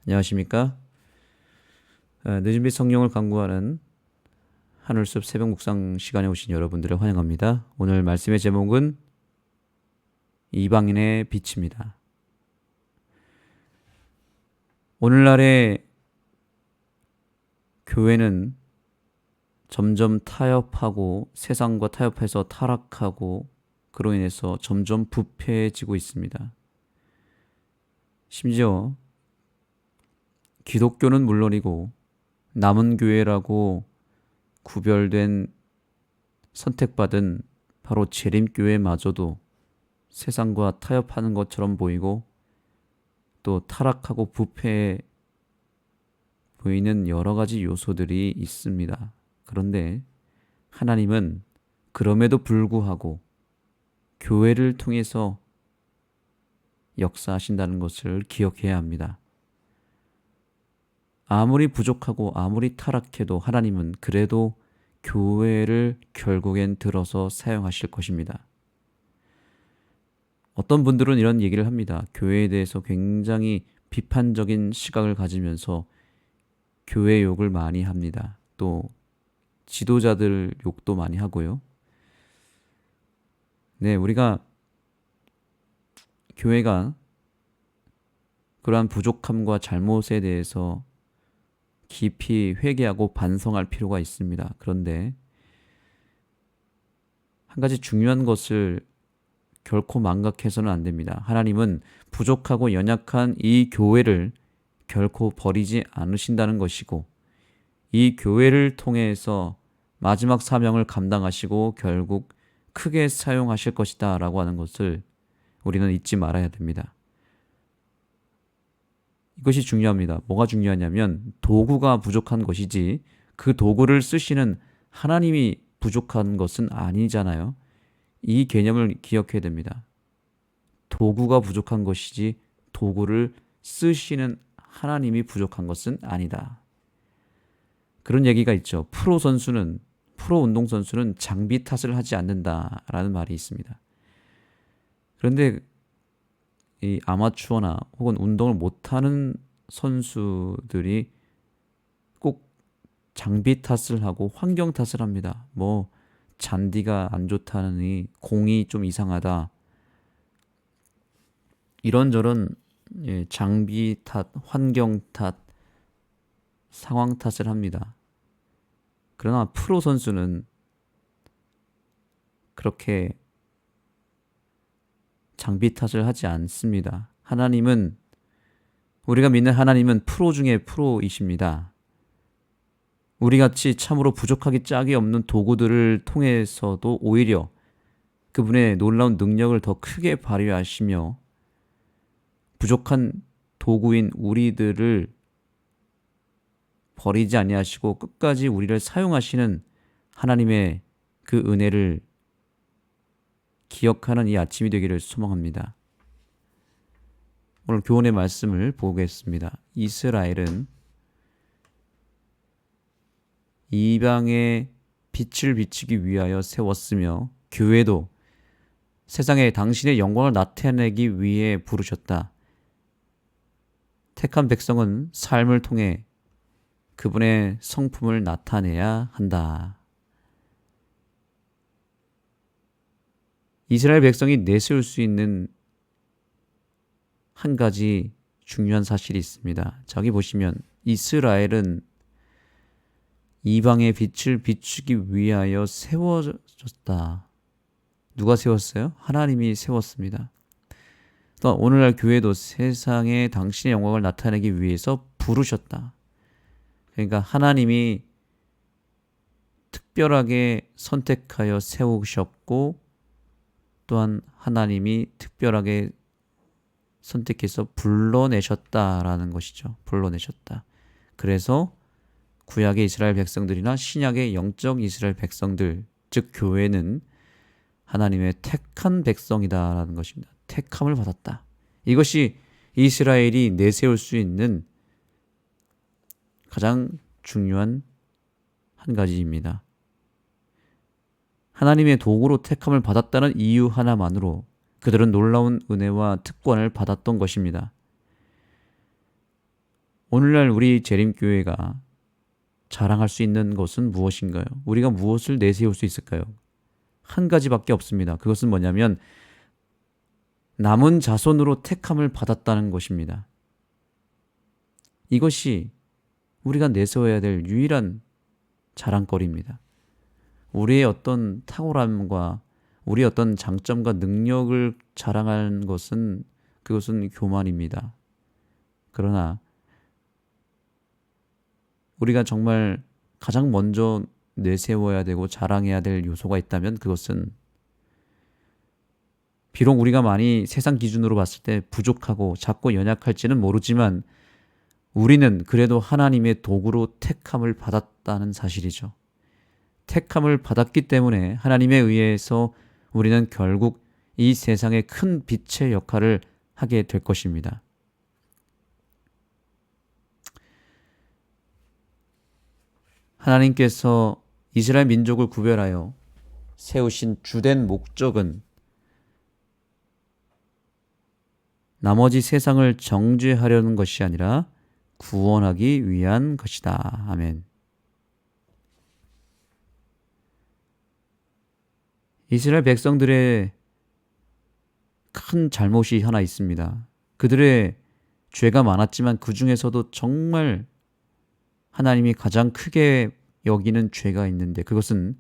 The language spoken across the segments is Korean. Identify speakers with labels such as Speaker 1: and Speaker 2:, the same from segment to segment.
Speaker 1: 안녕하십니까? 늦은 빛 성령을 강구하는 하늘숲 새벽 묵상 시간에 오신 여러분들을 환영합니다. 오늘 말씀의 제목은 이방인의 빛입니다. 오늘날의 교회는 점점 타협하고 세상과 타협해서 타락하고 그로 인해서 점점 부패해지고 있습니다. 심지어 기독교는 물론이고 남은 교회라고 구별된 선택받은 바로 재림교회마저도 세상과 타협하는 것처럼 보이고 또 타락하고 부패해 보이는 여러 가지 요소들이 있습니다. 그런데 하나님은 그럼에도 불구하고 교회를 통해서 역사하신다는 것을 기억해야 합니다. 아무리 부족하고 아무리 타락해도 하나님은 그래도 교회를 결국엔 들어서 사용하실 것입니다. 어떤 분들은 이런 얘기를 합니다. 교회에 대해서 굉장히 비판적인 시각을 가지면서 교회 욕을 많이 합니다. 또 지도자들 욕도 많이 하고요. 네, 우리가 교회가 그러한 부족함과 잘못에 대해서 깊이 회개하고 반성할 필요가 있습니다. 그런데 한 가지 중요한 것을 결코 망각해서는 안 됩니다. 하나님은 부족하고 연약한 이 교회를 결코 버리지 않으신다는 것이고 이 교회를 통해서 마지막 사명을 감당하시고 결국 크게 사용하실 것이다 라고 하는 것을 우리는 잊지 말아야 됩니다. 이것이 중요합니다. 뭐가 중요하냐면 도구가 부족한 것이지 그 도구를 쓰시는 하나님이 부족한 것은 아니잖아요. 이 개념을 기억해야 됩니다. 도구가 부족한 것이지 도구를 쓰시는 하나님이 부족한 것은 아니다. 그런 얘기가 있죠. 프로 운동선수는 장비 탓을 하지 않는다라는 말이 있습니다. 그런데 이 아마추어나 혹은 운동을 못하는 선수들이 꼭 장비 탓을 하고 환경 탓을 합니다. 뭐 잔디가 안 좋다느니 공이 좀 이상하다. 이런저런 장비 탓, 환경 탓, 상황 탓을 합니다. 그러나 프로 선수는 그렇게 장비 탓을 하지 않습니다. 우리가 믿는 하나님은 프로 중에 프로이십니다. 우리같이 참으로 부족하기 짝이 없는 도구들을 통해서도 오히려 그분의 놀라운 능력을 더 크게 발휘하시며 부족한 도구인 우리들을 버리지 아니하시고 끝까지 우리를 사용하시는 하나님의 그 은혜를 기억하는 이 아침이 되기를 소망합니다. 오늘 교훈의 말씀을 보겠습니다. 이스라엘은 이방의 빛을 비추기 위하여 세웠으며 교회도 세상에 당신의 영광을 나타내기 위해 부르셨다. 택한 백성은 삶을 통해 그분의 성품을 나타내야 한다. 이스라엘 백성이 내세울 수 있는 한 가지 중요한 사실이 있습니다. 저기 보시면 이스라엘은 이방의 빛을 비추기 위하여 세워졌다. 누가 세웠어요? 하나님이 세웠습니다. 또 오늘날 교회도 세상에 당신의 영광을 나타내기 위해서 부르셨다. 그러니까 하나님이 특별하게 선택하여 세우셨고 또한 하나님이 특별하게 선택해서 불러내셨다라는 것이죠. 불러내셨다. 그래서 구약의 이스라엘 백성들이나 신약의 영적 이스라엘 백성들, 즉 교회는 하나님의 택한 백성이다라는 것입니다. 택함을 받았다. 이것이 이스라엘이 내세울 수 있는 가장 중요한 한 가지입니다. 하나님의 도구로 택함을 받았다는 이유 하나만으로 그들은 놀라운 은혜와 특권을 받았던 것입니다. 오늘날 우리 재림교회가 자랑할 수 있는 것은 무엇인가요? 우리가 무엇을 내세울 수 있을까요? 한 가지밖에 없습니다. 그것은 뭐냐면 남은 자손으로 택함을 받았다는 것입니다. 이것이 우리가 내세워야 될 유일한 자랑거리입니다. 우리의 어떤 탁월함과 우리의 어떤 장점과 능력을 자랑하는 것은 그것은 교만입니다. 그러나 우리가 정말 가장 먼저 내세워야 되고 자랑해야 될 요소가 있다면 그것은 비록 우리가 많이 세상 기준으로 봤을 때 부족하고 작고 연약할지는 모르지만 우리는 그래도 하나님의 도구로 택함을 받았다는 사실이죠. 택함을 받았기 때문에 하나님에 의해서 우리는 결국 이 세상에 큰 빛의 역할을 하게 될 것입니다. 하나님께서 이스라엘 민족을 구별하여 세우신 주된 목적은 나머지 세상을 정죄하려는 것이 아니라 구원하기 위한 것이다. 아멘. 이스라엘 백성들의 큰 잘못이 하나 있습니다. 그들의 죄가 많았지만 그 중에서도 정말 하나님이 가장 크게 여기는 죄가 있는데 그것은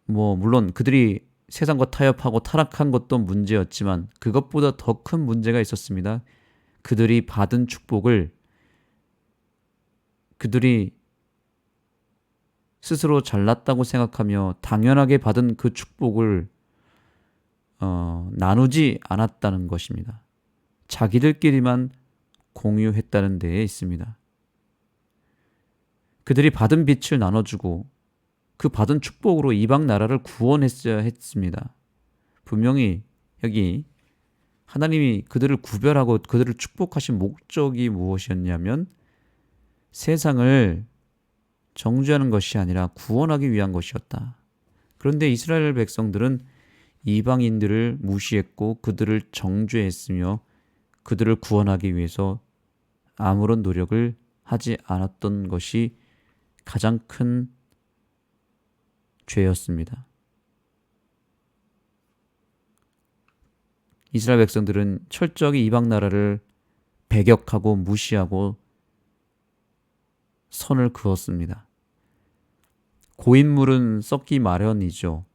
Speaker 1: 물론 그들이 세상과 타협하고 타락한 것도 문제였지만 그것보다 더 큰 문제가 있었습니다. 그들이 받은 축복을 그들이 스스로 잘났다고 생각하며 당연하게 받은 그 축복을 나누지 않았다는 것입니다. 자기들끼리만 공유했다는 데에 있습니다. 그들이 받은 빛을 나눠주고 그 받은 축복으로 이방 나라를 구원했어야 했습니다. 분명히 여기 하나님이 그들을 구별하고 그들을 축복하신 목적이 무엇이었냐면 세상을 정죄하는 것이 아니라 구원하기 위한 것이었다. 그런데 이스라엘 백성들은 이방인들을 무시했고 그들을 정죄했으며 그들을 구원하기 위해서 아무런 노력을 하지 않았던 것이 가장 큰 죄였습니다. 이스라엘 백성들은 철저히 이방 나라를 배격하고 무시하고 선을 그었습니다. 고인물은 썩기 마련이죠.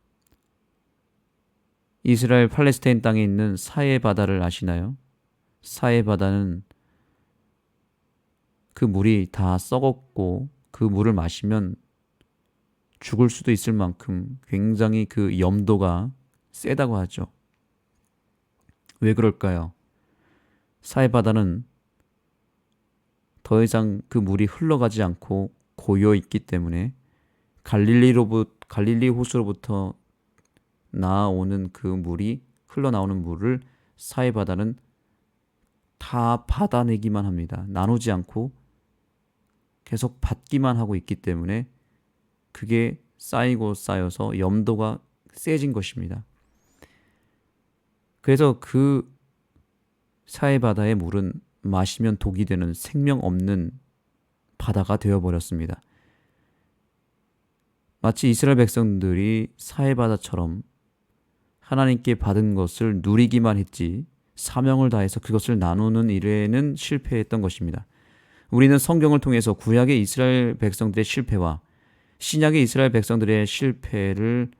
Speaker 1: 이스라엘 팔레스타인 땅에 있는 사해 바다를 아시나요? 사해 바다는 그 물이 다 썩었고 그 물을 마시면 죽을 수도 있을 만큼 굉장히 그 염도가 세다고 하죠. 왜 그럴까요? 사해 바다는 더 이상 그 물이 흘러가지 않고 고여 있기 때문에 갈릴리 호수로부터 나오는 그 물이 흘러나오는 물을 사해 바다는 다 받아내기만 합니다. 나누지 않고 계속 받기만 하고 있기 때문에 그게 쌓이고 쌓여서 염도가 세진 것입니다. 그래서 그 사해 바다의 물은 마시면 독이 되는 생명 없는 바다가 되어버렸습니다. 마치 이스라엘 백성들이 사해 바다처럼 하나님께 받은 것을 누리기만 했지 사명을 다해서 그것을 나누는 일에는 실패했던 것입니다. 우리는 성경을 통해서 구약의 이스라엘 백성들의 실패와 신약의 이스라엘 백성들의 실패를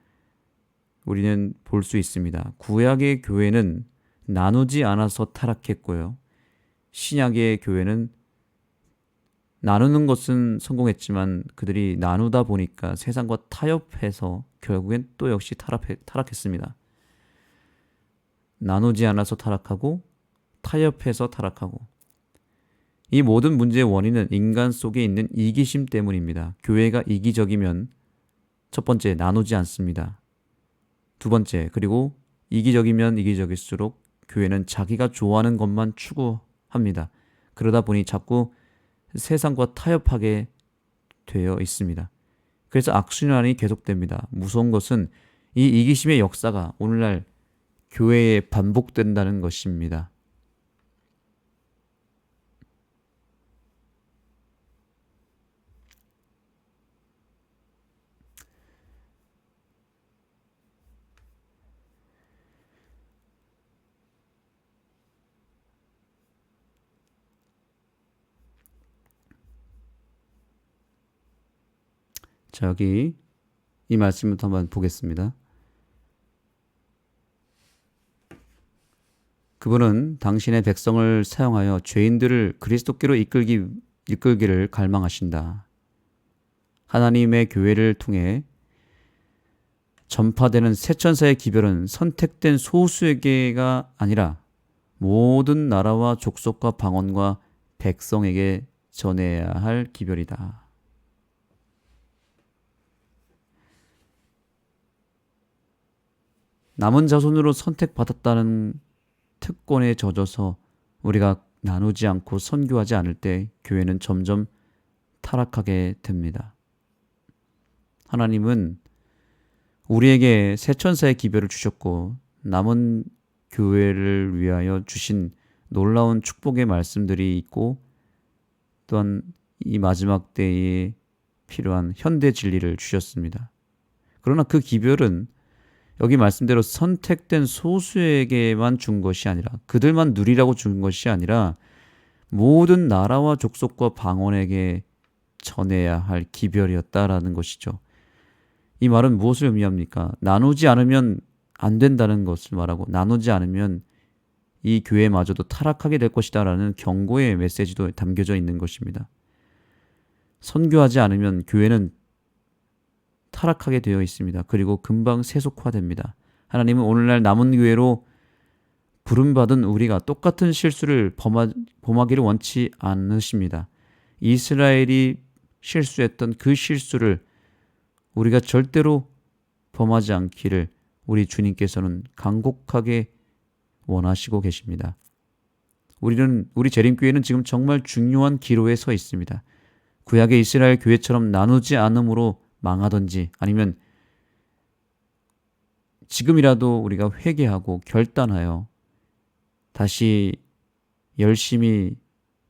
Speaker 1: 우리는 볼 수 있습니다. 구약의 교회는 나누지 않아서 타락했고요. 신약의 교회는 나누는 것은 성공했지만 그들이 나누다 보니까 세상과 타협해서 결국엔 또 역시 타락했습니다. 나누지 않아서 타락하고 타협해서 타락하고 이 모든 문제의 원인은 인간 속에 있는 이기심 때문입니다. 교회가 이기적이면 첫 번째 나누지 않습니다. 두 번째 그리고 이기적이면 이기적일수록 교회는 자기가 좋아하는 것만 추구합니다. 그러다 보니 자꾸 세상과 타협하게 되어 있습니다. 그래서 악순환이 계속됩니다. 무서운 것은 이 이기심의 역사가 오늘날 교회에 반복된다는 것입니다. 자, 여기 이 말씀부터 한번 보겠습니다. 그분은 당신의 백성을 사용하여 죄인들을 그리스도께로 이끌기를 갈망하신다. 하나님의 교회를 통해 전파되는 새 천사의 기별은 선택된 소수에게가 아니라 모든 나라와 족속과 방언과 백성에게 전해야 할 기별이다. 남은 자손으로 선택받았다는 특권에 젖어서 우리가 나누지 않고 선교하지 않을 때 교회는 점점 타락하게 됩니다. 하나님은 우리에게 새 천사의 기별을 주셨고 남은 교회를 위하여 주신 놀라운 축복의 말씀들이 있고 또한 이 마지막 때에 필요한 현대 진리를 주셨습니다. 그러나 그 기별은 여기 말씀대로 선택된 소수에게만 준 것이 아니라 그들만 누리라고 준 것이 아니라 모든 나라와 족속과 방언에게 전해야 할 기별이었다라는 것이죠. 이 말은 무엇을 의미합니까? 나누지 않으면 안 된다는 것을 말하고 나누지 않으면 이 교회마저도 타락하게 될 것이다 라는 경고의 메시지도 담겨져 있는 것입니다. 선교하지 않으면 교회는 타락하게 되어 있습니다. 그리고 금방 세속화됩니다. 하나님은 오늘날 남은 교회로 부름받은 우리가 똑같은 실수를 범하기를 원치 않으십니다. 이스라엘이 실수했던 그 실수를 우리가 절대로 범하지 않기를 우리 주님께서는 간곡하게 원하시고 계십니다. 우리 재림교회는 지금 정말 중요한 기로에 서 있습니다. 구약의 이스라엘 교회처럼 나누지 않음으로 망하든지 아니면 지금이라도 우리가 회개하고 결단하여 다시 열심히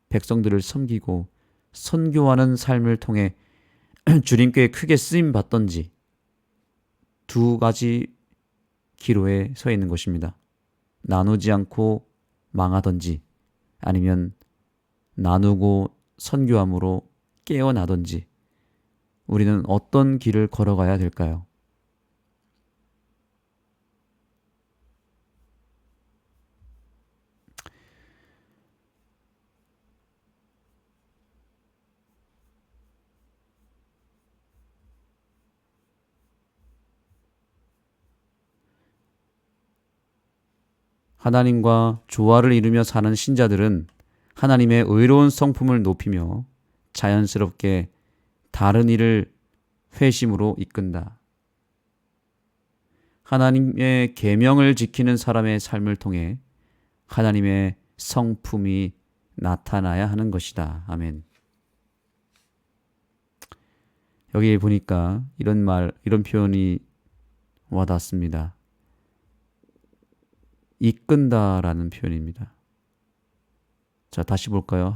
Speaker 1: 백성들을 섬기고 선교하는 삶을 통해 주님께 크게 쓰임 받던지 두 가지 기로에 서 있는 것입니다. 나누지 않고 망하던지 아니면 나누고 선교함으로 깨어나던지 우리는 어떤 길을 걸어가야 될까요? 하나님과 조화를 이루며 사는 신자들은 하나님의 의로운 성품을 높이며 자연스럽게 다른 일을 회심으로 이끈다. 하나님의 계명을 지키는 사람의 삶을 통해 하나님의 성품이 나타나야 하는 것이다. 아멘. 여기 보니까 이런 표현이 와닿습니다. 이끈다라는 표현입니다. 자, 다시 볼까요?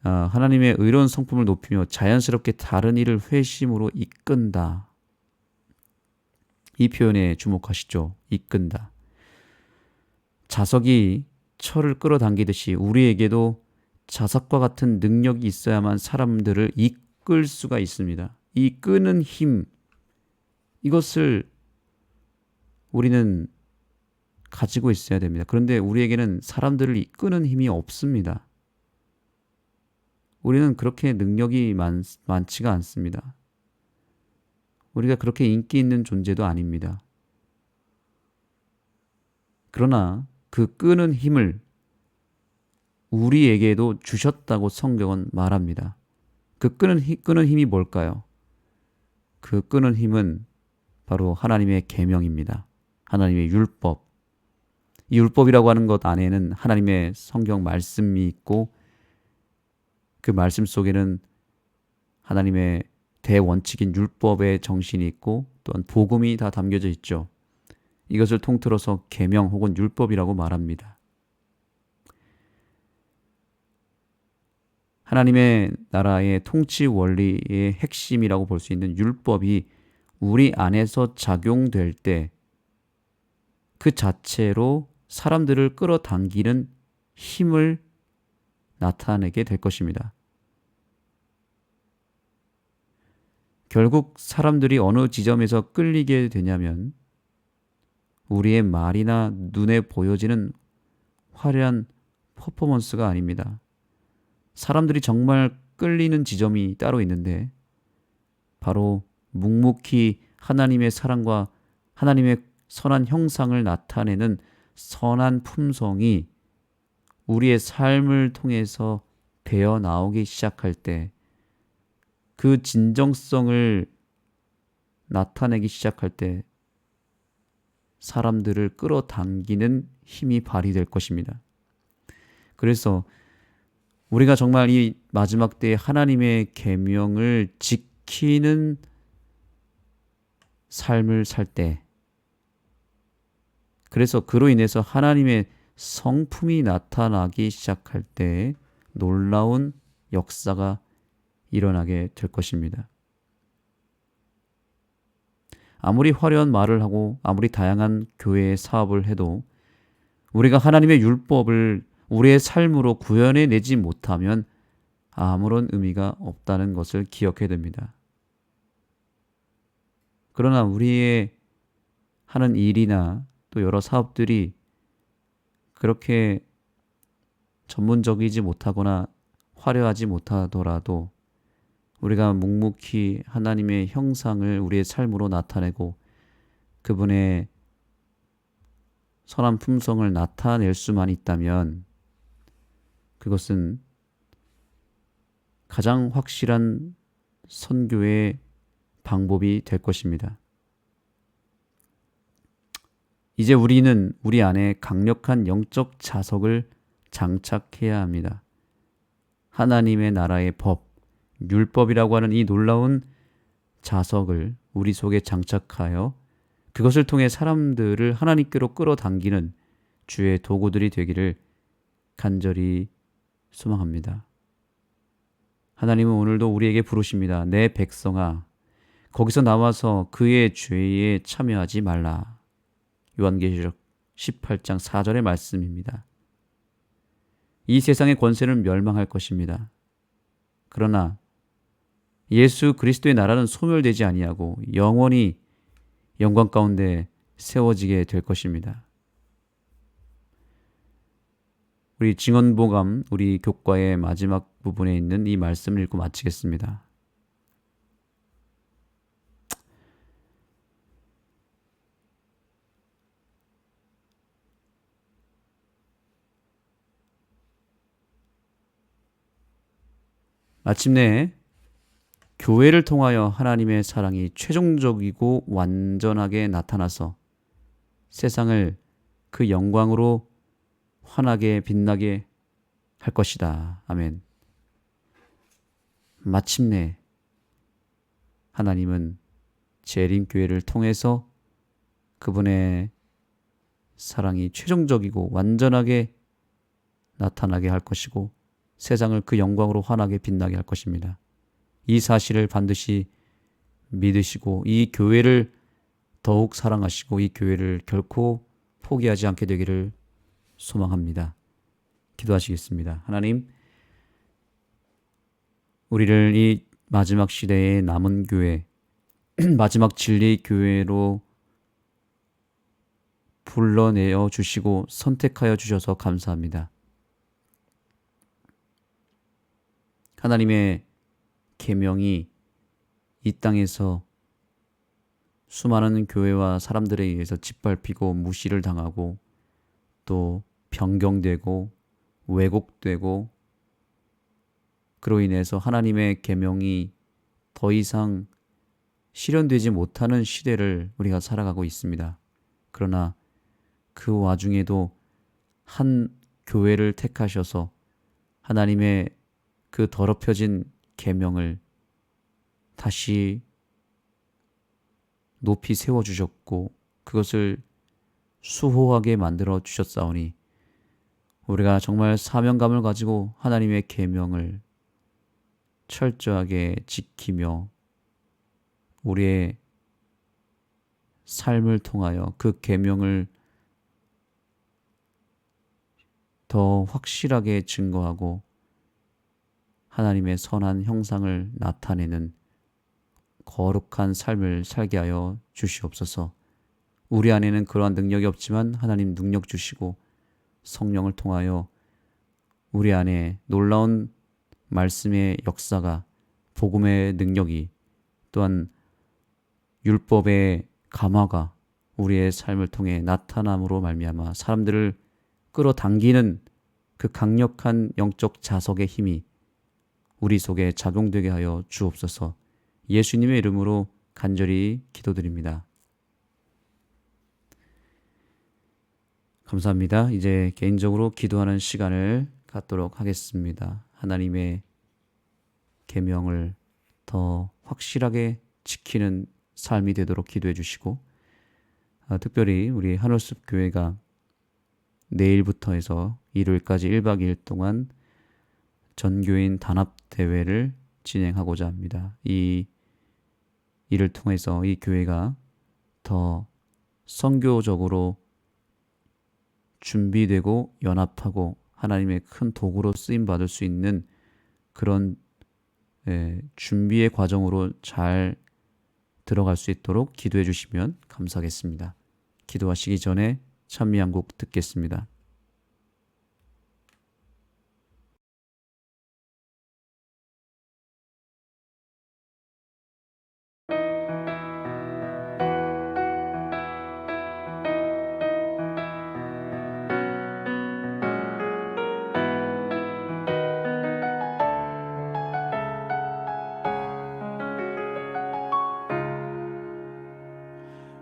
Speaker 1: 하나님의 의로운 성품을 높이며 자연스럽게 다른 일을 회심으로 이끈다. 이 표현에 주목하시죠. 이끈다. 자석이 철을 끌어당기듯이 우리에게도 자석과 같은 능력이 있어야만 사람들을 이끌 수가 있습니다. 이 끄는 힘, 이것을 우리는 가지고 있어야 됩니다. 그런데 우리에게는 사람들을 이끄는 힘이 없습니다. 우리는 그렇게 능력이 많지가 않습니다. 우리가 그렇게 인기 있는 존재도 아닙니다. 그러나 그 끄는 힘을 우리에게도 주셨다고 성경은 말합니다. 그 끄는 힘이 뭘까요? 그 끄는 힘은 바로 하나님의 계명입니다. 하나님의 율법. 이 율법이라고 하는 것 안에는 하나님의 성경 말씀이 있고 그 말씀 속에는 하나님의 대원칙인 율법의 정신이 있고 또한 복음이 다 담겨져 있죠. 이것을 통틀어서 계명 혹은 율법이라고 말합니다. 하나님의 나라의 통치 원리의 핵심이라고 볼 수 있는 율법이 우리 안에서 작용될 때 그 자체로 사람들을 끌어당기는 힘을 나타내게 될 것입니다. 결국 사람들이 어느 지점에서 끌리게 되냐면 우리의 말이나 눈에 보여지는 화려한 퍼포먼스가 아닙니다. 사람들이 정말 끌리는 지점이 따로 있는데 바로 묵묵히 하나님의 사랑과 하나님의 선한 형상을 나타내는 선한 품성이 우리의 삶을 통해서 배어 나오기 시작할 때, 그 진정성을 나타내기 시작할 때 사람들을 끌어당기는 힘이 발휘될 것입니다. 그래서 우리가 정말 이 마지막 때에 하나님의 계명을 지키는 삶을 살 때, 그래서 그로 인해서 하나님의 성품이 나타나기 시작할 때 놀라운 역사가 일어나게 될 것입니다. 아무리 화려한 말을 하고 아무리 다양한 교회의 사업을 해도 우리가 하나님의 율법을 우리의 삶으로 구현해내지 못하면 아무런 의미가 없다는 것을 기억해야 됩니다. 그러나 우리의 하는 일이나 또 여러 사업들이 그렇게 전문적이지 못하거나 화려하지 못하더라도 우리가 묵묵히 하나님의 형상을 우리의 삶으로 나타내고 그분의 선한 품성을 나타낼 수만 있다면 그것은 가장 확실한 선교의 방법이 될 것입니다. 이제 우리는 우리 안에 강력한 영적 자석을 장착해야 합니다. 하나님의 나라의 법, 율법이라고 하는 이 놀라운 자석을 우리 속에 장착하여 그것을 통해 사람들을 하나님께로 끌어당기는 주의 도구들이 되기를 간절히 소망합니다. 하나님은 오늘도 우리에게 부르십니다. 내 백성아, 거기서 나와서 그의 죄에 참여하지 말라. 요한계시록 18장 4절의 말씀입니다. 이 세상의 권세는 멸망할 것입니다. 그러나 예수 그리스도의 나라는 소멸되지 아니하고 영원히 영광 가운데 세워지게 될 것입니다. 우리 증언보감, 우리 교과의 마지막 부분에 있는 이 말씀을 읽고 마치겠습니다. 마침내 교회를 통하여 하나님의 사랑이 최종적이고 완전하게 나타나서 세상을 그 영광으로 환하게 빛나게 할 것이다. 아멘. 마침내 하나님은 재림교회를 통해서 그분의 사랑이 최종적이고 완전하게 나타나게 할 것이고 세상을 그 영광으로 환하게 빛나게 할 것입니다. 이 사실을 반드시 믿으시고 이 교회를 더욱 사랑하시고 이 교회를 결코 포기하지 않게 되기를 소망합니다. 기도하시겠습니다. 하나님, 우리를 이 마지막 시대의 남은 교회, 마지막 진리의 교회로 불러내어 주시고 선택하여 주셔서 감사합니다. 하나님의 계명이 이 땅에서 수많은 교회와 사람들에 의해서 짓밟히고 무시를 당하고 또 변경되고 왜곡되고 그로 인해서 하나님의 계명이 더 이상 실현되지 못하는 시대를 우리가 살아가고 있습니다. 그러나 그 와중에도 한 교회를 택하셔서 하나님의 그 더럽혀진 계명을 다시 높이 세워주셨고 그것을 수호하게 만들어 주셨사오니 우리가 정말 사명감을 가지고 하나님의 계명을 철저하게 지키며 우리의 삶을 통하여 그 계명을 더 확실하게 증거하고 하나님의 선한 형상을 나타내는 거룩한 삶을 살게 하여 주시옵소서. 우리 안에는 그러한 능력이 없지만 하나님 능력 주시고 성령을 통하여 우리 안에 놀라운 말씀의 역사가, 복음의 능력이, 또한 율법의 감화가 우리의 삶을 통해 나타남으로 말미암아 사람들을 끌어당기는 그 강력한 영적 자석의 힘이 우리 속에 작용되게 하여 주옵소서. 예수님의 이름으로 간절히 기도드립니다. 감사합니다. 이제 개인적으로 기도하는 시간을 갖도록 하겠습니다. 하나님의 계명을 더 확실하게 지키는 삶이 되도록 기도해 주시고, 특별히 우리 한월숲 교회가 내일부터 해서 일요일까지 1박 2일 동안 전교인 단합 대회를 진행하고자 합니다. 이 일을 통해서 이 교회가 더 선교적으로 준비되고 연합하고 하나님의 큰 도구로 쓰임 받을 수 있는 그런 준비의 과정으로 잘 들어갈 수 있도록 기도해 주시면 감사하겠습니다. 기도하시기 전에 찬미 한 곡 듣겠습니다.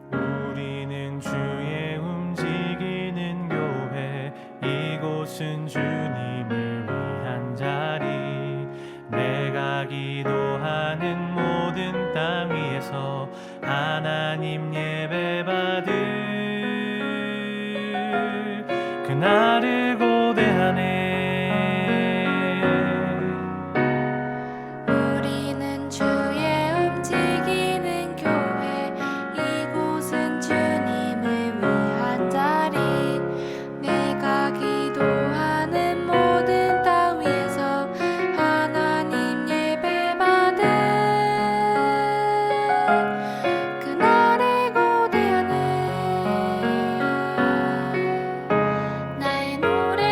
Speaker 2: 우리는 주의 움직이는 교회, 이곳은 주님을 위한 자리. 내가 기도하는 모든 땅 위에서 하나님 예배 받을 그날을 고대하네.
Speaker 3: 우리는 주의 움직이는 교회, 이곳은 주님을 위한 자리. 내가 기도하는 모든 땅 위에서 하나님 예배 받을 그날을 고대하네. 나의 노래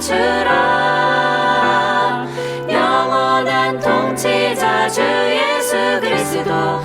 Speaker 3: 주라 영원한 통치자 주 예수 그리스도